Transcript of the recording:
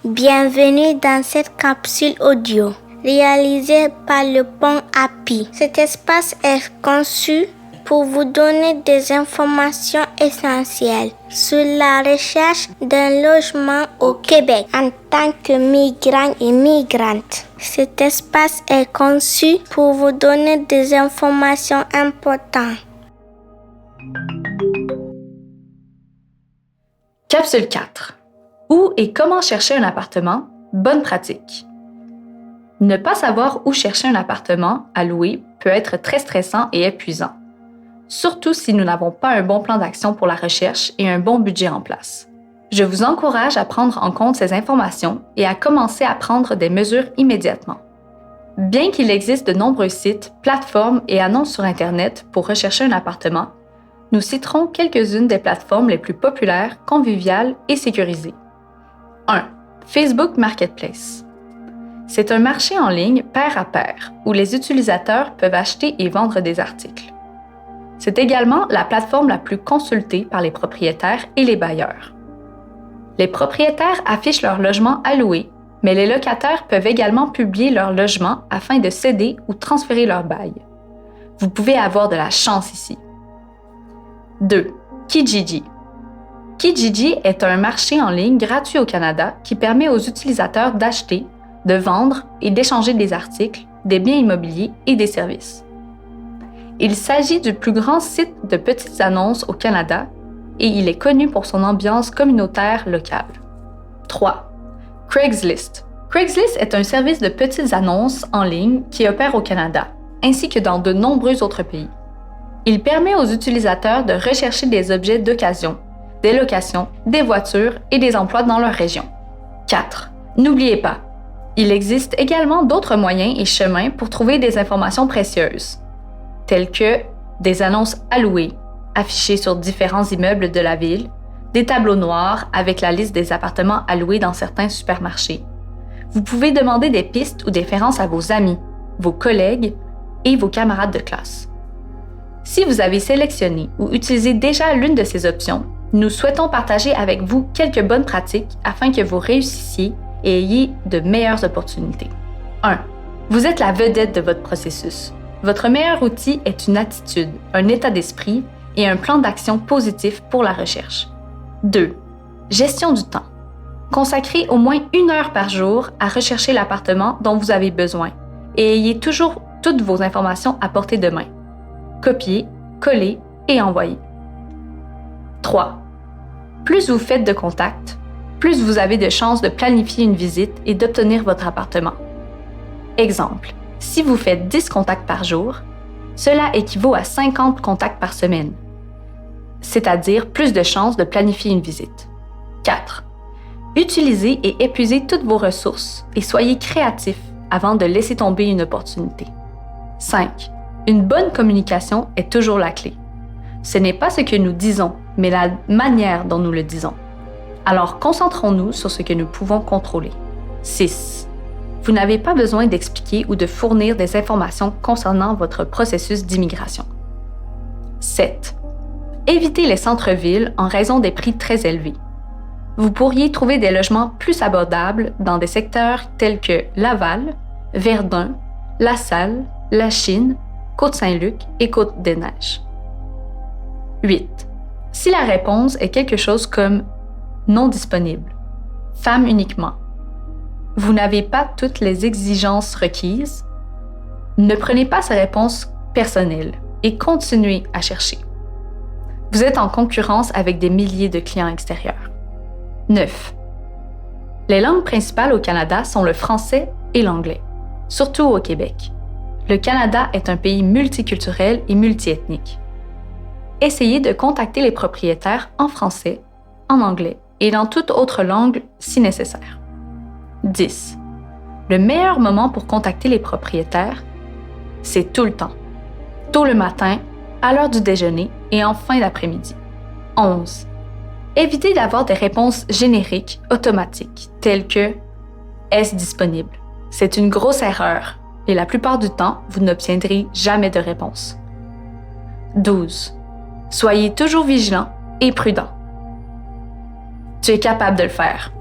Bienvenue dans cette capsule audio réalisée par le Pont API. Cet espace est conçu pour vous donner des informations essentielles sur la recherche d'un logement au Québec en tant que migrant et migrante. Cet espace est conçu pour vous donner des informations importantes. Capsule 4. Où et comment chercher un appartement? Bonne pratique. Ne pas savoir où chercher un appartement à louer peut être très stressant et épuisant, surtout si nous n'avons pas un bon plan d'action pour la recherche et un bon budget en place. Je vous encourage à prendre en compte ces informations et à commencer à prendre des mesures immédiatement. Bien qu'il existe de nombreux sites, plateformes et annonces sur Internet pour rechercher un appartement, nous citerons quelques-unes des plateformes les plus populaires, conviviales et sécurisées. 1. Facebook Marketplace. C'est un marché en ligne pair à pair où les utilisateurs peuvent acheter et vendre des articles. C'est également la plateforme la plus consultée par les propriétaires et les bailleurs. Les propriétaires affichent leur logement à louer, mais les locataires peuvent également publier leur logement afin de céder ou transférer leur bail. Vous pouvez avoir de la chance ici. 2. Kijiji. Kijiji est un marché en ligne gratuit au Canada qui permet aux utilisateurs d'acheter, de vendre et d'échanger des articles, des biens immobiliers et des services. Il s'agit du plus grand site de petites annonces au Canada et il est connu pour son ambiance communautaire locale. 3. Craigslist. Craigslist est un service de petites annonces en ligne qui opère au Canada, ainsi que dans de nombreux autres pays. Il permet aux utilisateurs de rechercher des objets d'occasion, des locations, des voitures et des emplois dans leur région. 4. N'oubliez pas, il existe également d'autres moyens et chemins pour trouver des informations précieuses, telles que des annonces à louer, affichées sur différents immeubles de la ville, des tableaux noirs avec la liste des appartements à louer dans certains supermarchés. Vous pouvez demander des pistes ou des références à vos amis, vos collègues et vos camarades de classe. Si vous avez sélectionné ou utilisé déjà l'une de ces options, nous souhaitons partager avec vous quelques bonnes pratiques afin que vous réussissiez et ayez de meilleures opportunités. 1. Vous êtes la vedette de votre processus. Votre meilleur outil est une attitude, un état d'esprit et un plan d'action positif pour la recherche. 2. Gestion du temps. Consacrez au moins 1 heure par jour à rechercher l'appartement dont vous avez besoin et ayez toujours toutes vos informations à portée de main. Copier, coller et envoyer. 3. Plus vous faites de contacts, plus vous avez de chances de planifier une visite et d'obtenir votre appartement. Exemple, si vous faites 10 contacts par jour, cela équivaut à 50 contacts par semaine, c'est-à-dire plus de chances de planifier une visite. 4. Utilisez et épuisez toutes vos ressources et soyez créatifs avant de laisser tomber une opportunité. 5. Une bonne communication est toujours la clé. Ce n'est pas ce que nous disons, mais la manière dont nous le disons. Alors, concentrons-nous sur ce que nous pouvons contrôler. 6. Vous n'avez pas besoin d'expliquer ou de fournir des informations concernant votre processus d'immigration. 7. Évitez les centres-villes en raison des prix très élevés. Vous pourriez trouver des logements plus abordables dans des secteurs tels que Laval, Verdun, La Salle, La Chine, Côte-Saint-Luc et Côte-des-Neiges. 8. Si la réponse est quelque chose comme « non disponible »,« femme uniquement », vous n'avez pas toutes les exigences requises, ne prenez pas ces réponses personnelles et continuez à chercher. Vous êtes en concurrence avec des milliers de clients extérieurs. 9. Les langues principales au Canada sont le français et l'anglais, surtout au Québec. Le Canada est un pays multiculturel et multiethnique. Essayez de contacter les propriétaires en français, en anglais et dans toute autre langue si nécessaire. 10. Le meilleur moment pour contacter les propriétaires, c'est tout le temps. Tôt le matin, à l'heure du déjeuner et en fin d'après-midi. 11. Évitez d'avoir des réponses génériques automatiques telles que « Est-ce disponible ?» C'est une grosse erreur et la plupart du temps, vous n'obtiendrez jamais de réponse. 12. Soyez toujours vigilant et prudent. Tu es capable de le faire.